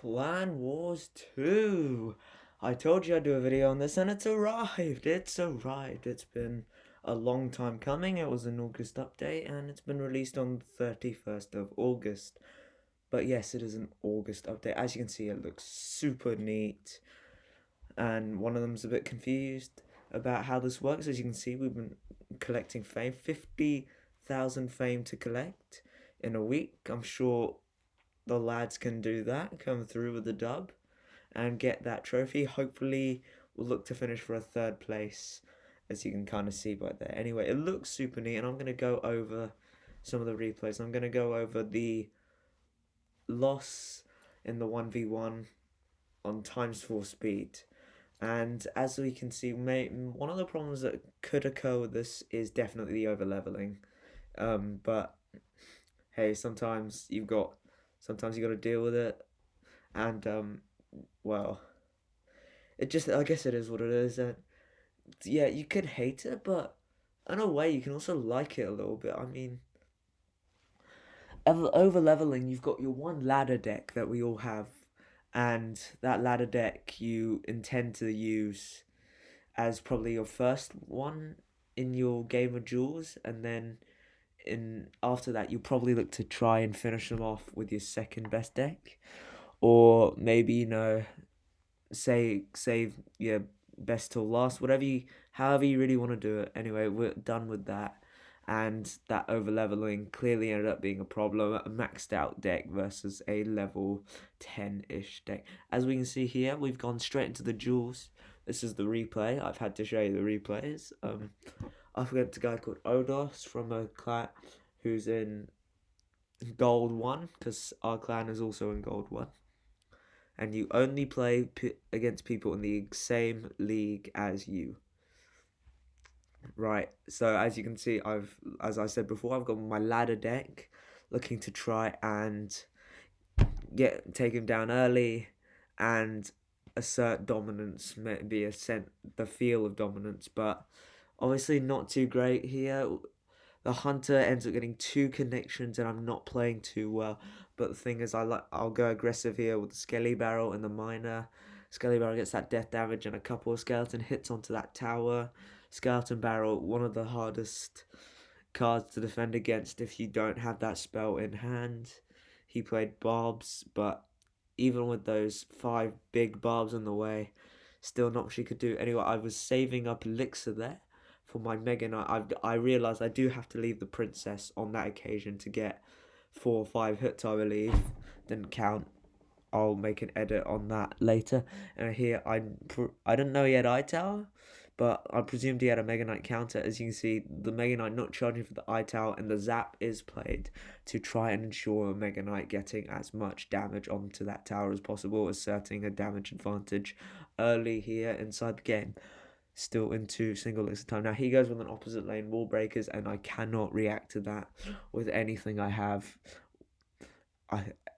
Clan Wars 2. I told you I'd do a video on this and it's arrived. It's arrived. It's been a long time coming. It was an August update and it's been released on the 31st of August. But yes, it is an August update. As you can see, it looks super neat. And one of them's a bit confused about how this works. As you can see, we've been collecting fame. 50,000 fame to collect in a week. I'm sure the lads can do that, come through with the dub and get that trophy. Hopefully we'll look to finish for a third place, as you can kind of see by there. Anyway, it looks super neat, and I'm going to go over some of the replays. I'm going to go over the loss in the 1v1 on times 4 speed. And as we can see, one of the problems that could occur with this is definitely the over leveling. But hey, sometimes you got to deal with it, and well, I guess it is what it is. And yeah, you could hate it, but in a way, you can also like it a little bit. I mean, over leveling, you've got your one ladder deck that we all have, and that ladder deck you intend to use as probably your first one in your game of duels, and then after that you'll probably look to try and finish them off with your second best deck, or maybe save your best till last, however you really want to do it. Anyway, we're done with that, and that over leveling clearly ended up being a problem. A maxed out deck versus a level 10-ish deck. As we can see here, we've gone straight into the duels. This is the replay. I've had to show you the replays. I forget the guy called Odos from a clan who's in Gold 1, because our clan is also in Gold 1. And you only play against people in the same league as you. Right, so as you can see, as I said before, I've got my ladder deck, looking to try and take him down early and assert dominance, maybe the feel of dominance, but obviously not too great here. The hunter ends up getting 2 connections and I'm not playing too well. But the thing is, I'll go aggressive here with the Skelly Barrel and the Miner. Skelly Barrel gets that death damage and a couple of skeleton hits onto that tower. Skeleton Barrel, one of the hardest cards to defend against if you don't have that spell in hand. He played Barbs, but even with those 5 big Barbs in the way, still not much he could do. Anyway, I was saving up Elixir there for my Mega Knight. I realised I do have to leave the Princess on that occasion to get 4 or 5 hits, I believe. Didn't count. I'll make an edit on that later. And here, I didn't know he had Eye Tower, but I presumed he had a Mega Knight counter. As you can see, the Mega Knight not charging for the Eye Tower, and the Zap is played to try and ensure Mega Knight getting as much damage onto that tower as possible, asserting a damage advantage early here inside the game. Still into single elixir time. Now he goes with an opposite lane wall breakers, and I cannot react to that with anything I have.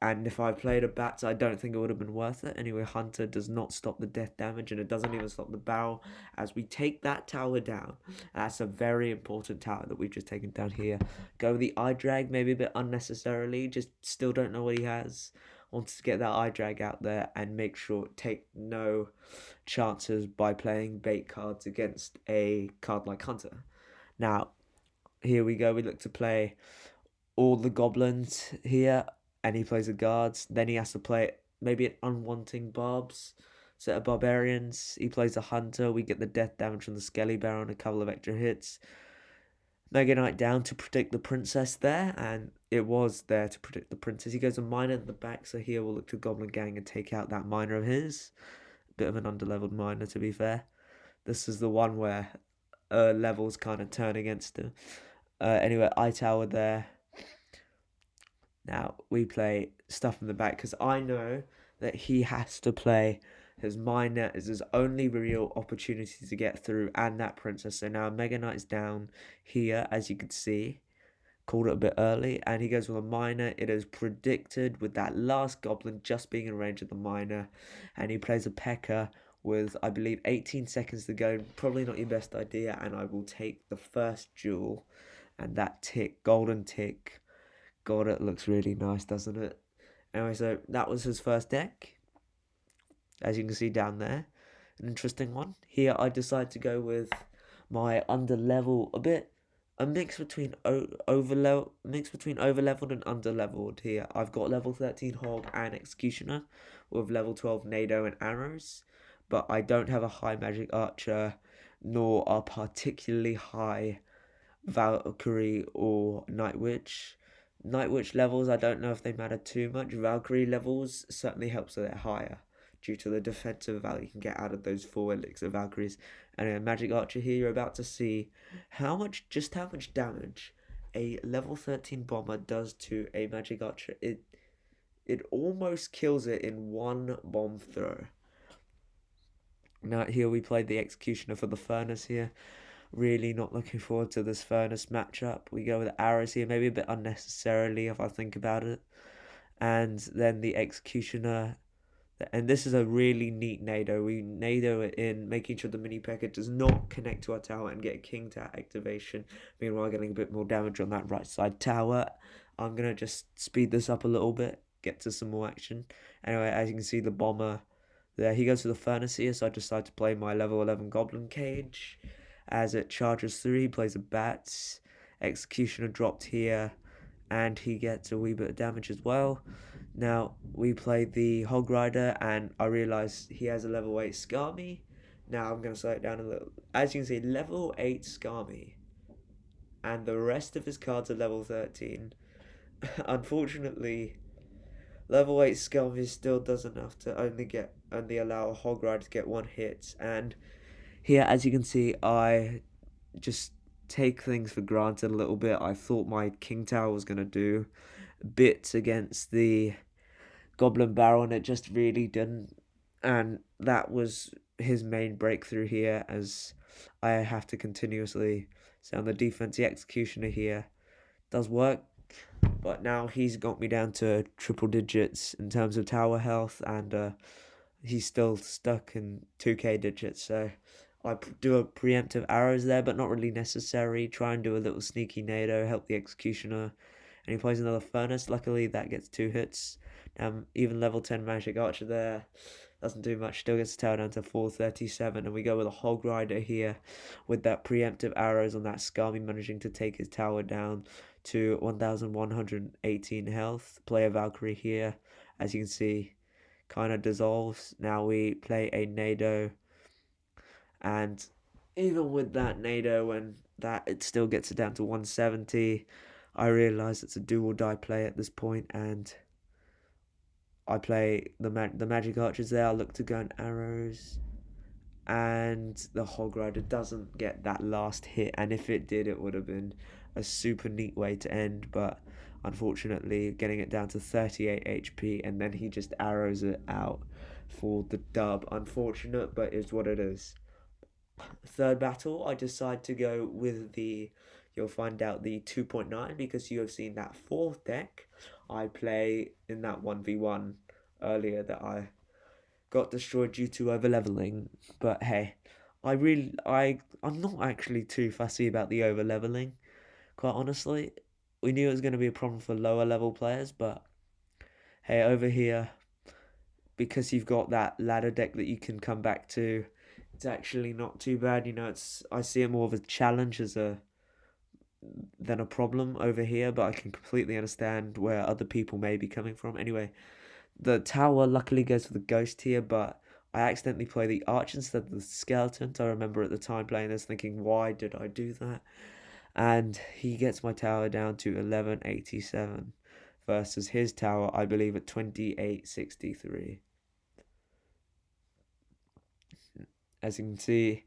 And if I played a Bats, I don't think it would have been worth it. Anyway, Hunter does not stop the death damage, and it doesn't even stop the barrel as we take that tower down. That's a very important tower that we've just taken down here. Go with the eye drag, maybe a bit unnecessarily. Just still don't know what he has. Wants to get that eye drag out there and make sure take no chances by playing bait cards against a card like Hunter. Now, here we go. We look to play all the goblins here, and he plays the guards. Then he has to play maybe an unwanting Barbs set of barbarians. He plays a hunter. We get the death damage from the Skelly Barrel and a couple of extra hits. Mega Knight down to protect the princess there, and it was there to protect the princess. He goes a miner in the back, so here we'll look to Goblin Gang and take out that miner of his. Bit of an underleveled miner, to be fair. This is the one where levels kind of turn against him. Anyway, Eye Tower there. Now, we play stuff in the back, because I know that he has to play his miner as his only real opportunity to get through, and that princess. So now Mega Knight's down here, as you can see. Called it a bit early, and he goes with a miner. It is predicted with that last goblin just being in range of the miner, and he plays a P.E.K.K.A. with, I believe, 18 seconds to go. Probably not your best idea, and I will take the first jewel, and that tick, golden tick. God, it looks really nice, doesn't it? Anyway, so that was his first deck. as you can see down there. An interesting one. Here I decide to go with my under level a bit. A mix between over leveled and under leveled here. I've got level 13 Hog and Executioner with level 12 NATO and arrows, but I don't have a high magic archer nor a particularly high Valkyrie or Night Witch. Night Witch levels, I don't know if they matter too much. Valkyrie levels certainly helps that they're higher due to the defensive value you can get out of those 4 elixir Valkyries. And a Magic Archer here, you're about to see how much damage a level 13 bomber does to a Magic Archer. It almost kills it in one bomb throw. Now here we played the Executioner for the Furnace here. Really not looking forward to this Furnace matchup. We go with arrows here, maybe a bit unnecessarily if I think about it. And then the Executioner. And this is a really neat nado. We nado it in, making sure the mini P.E.K.K.A does not connect to our tower and get a king tower activation. Meanwhile, getting a bit more damage on that right side tower. I'm going to just speed this up a little bit, get to some more action. Anyway, as you can see, the bomber there, he goes to the Furnace here, so I decide to play my level 11 Goblin Cage. As it charges through, he plays a Bats. Executioner dropped here, and he gets a wee bit of damage as well. Now, we played the Hog Rider, and I realised he has a level 8 Skami. Now, I'm going to slow it down a little. As you can see, level 8 Skami. And the rest of his cards are level 13. Unfortunately, level 8 Skami still does enough to only allow a Hog Rider to get 1 hit. And here, as you can see, I just take things for granted a little bit. I thought my King Tower was going to do bits against the Goblin Barrel, and it just really didn't. And that was his main breakthrough here, as I have to continuously stay on the defense. The Executioner here does work, but now he's got me down to triple digits in terms of tower health, and he's still stuck in 2k digits, so I do a preemptive arrows there, but not really necessary. Try and do a little sneaky nado, help the Executioner, and he plays another Furnace. Luckily, that gets 2 hits. Even level 10 Magic Archer there doesn't do much, still gets the tower down to 437, and we go with a Hog Rider here with that preemptive arrows on that Skami, managing to take his tower down to 1118 health. Play a Valkyrie here, as you can see, kind of dissolves. Now we play a Nado, and even with that Nado, when that it still gets it down to 170, I realise it's a do or die play at this point, and I play the Magic Archers there. I look to go in arrows, and the Hog Rider doesn't get that last hit, and if it did, it would have been a super neat way to end, but unfortunately getting it down to 38 HP, and then he just arrows it out for the dub. Unfortunate, but it's what it is. Third battle, I decide to go with you'll find out the 2.9, because you have seen that 4th deck I play in that 1v1 earlier that I got destroyed due to over leveling. But hey, I'm not actually too fussy about the over leveling, quite honestly. We knew it was going to be a problem for lower level players, but hey, over here, because you've got that ladder deck that you can come back to, it's actually not too bad. I see it more of a challenge than a problem over here, but I can completely understand where other people may be coming from. Anyway, the tower luckily goes for the ghost here, but I accidentally play the arch instead of the skeletons. I remember at the time playing this thinking, why did I do that? And he gets my tower down to 1187 versus his tower, I believe, at 2863. As you can see,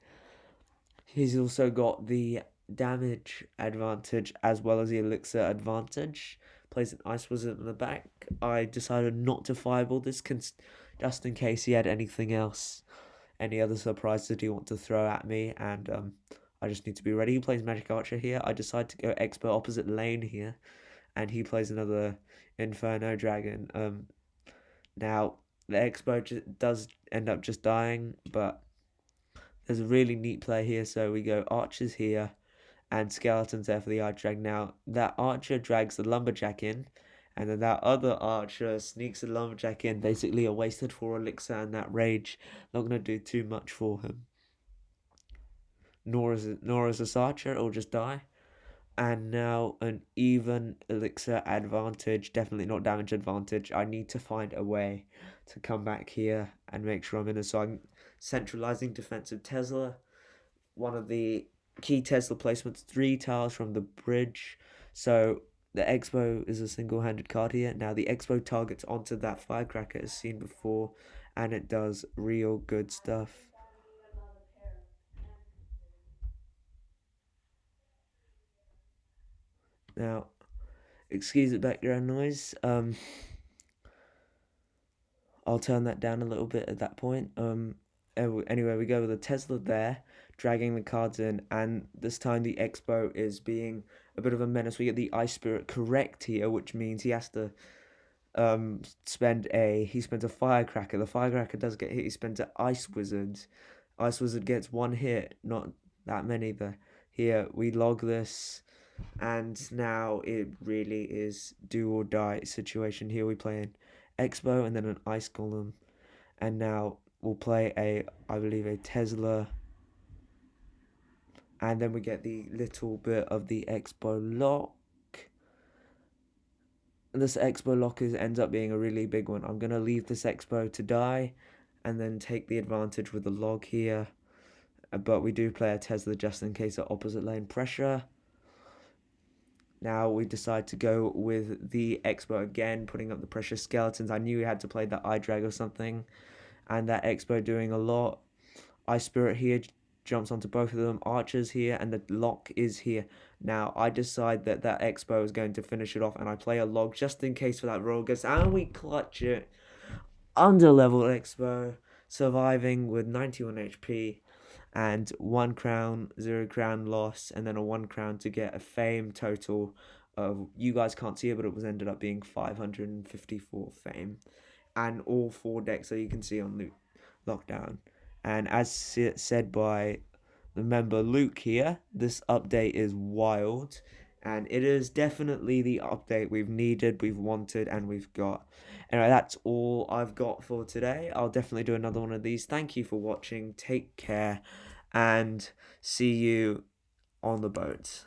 he's also got the damage advantage as well as the elixir advantage. Plays an Ice Wizard in the back. I decided not to fireball this just in case he had anything else, any other surprises he want to throw at me, and I just need to be ready. He plays Magic Archer here. I decide to go Expert opposite lane here, and he plays another Inferno Dragon. Now, the Expert does end up just dying, but there's a really neat play here, so we go Archers here, and Skeletons there for the Archer Drag. Now, that Archer drags the Lumberjack in, And then that other archer sneaks a lumberjack in, basically a wasted 4 elixir, and that rage not gonna do too much for him. Nor is this archer, it'll just die. And now an even elixir advantage, definitely not damage advantage. I need to find a way to come back here and make sure I'm in it. So I'm centralizing defensive Tesla. One of the key Tesla placements, 3 tiles from the bridge. So the Expo is a single-handed card here. Now the Expo targets onto that firecracker as seen before, and it does real good stuff. Now, excuse the background noise. I'll turn that down a little bit at that point. Anyway, we go with a Tesla there, dragging the cards in, and this time the Expo is being a bit of a menace. We get the Ice Spirit correct here, which means he has to he spends a Firecracker. The Firecracker does get hit. He spends an Ice Wizard. Ice Wizard gets 1 hit, not that many there. Here we log this, and now it really is do or die situation. Here we play an Expo and then an Ice Golem, and now we'll play I believe a Tesla, and then we get the little bit of the Expo lock. And this Expo lock ends up being a really big one. I'm gonna leave this Expo to die, and then take the advantage with the log here. But we do play a Tesla just in case of opposite lane pressure. Now we decide to go with the Expo again, putting up the precious skeletons. I knew we had to play that eye drag or something, and that Expo doing a lot. Ice Spirit here jumps onto both of them. Archers here, and the lock is here. Now I decide that Expo is going to finish it off, and I play a log just in case for that roll goes, and we clutch it. Under level Expo, surviving with 91 HP. And 1 crown, 0 crown loss, and then a 1 crown to get a fame total of, you guys can't see it, but it was ended up being 554 fame, and all 4 decks that you can see on Loot Lockdown. And as said by the member Luke here, this update is wild, and it is definitely the update we've needed, we've wanted, and we've got. Anyway, that's all I've got for today. I'll definitely do another one of these. Thank you for watching. Take care, and see you on the boat.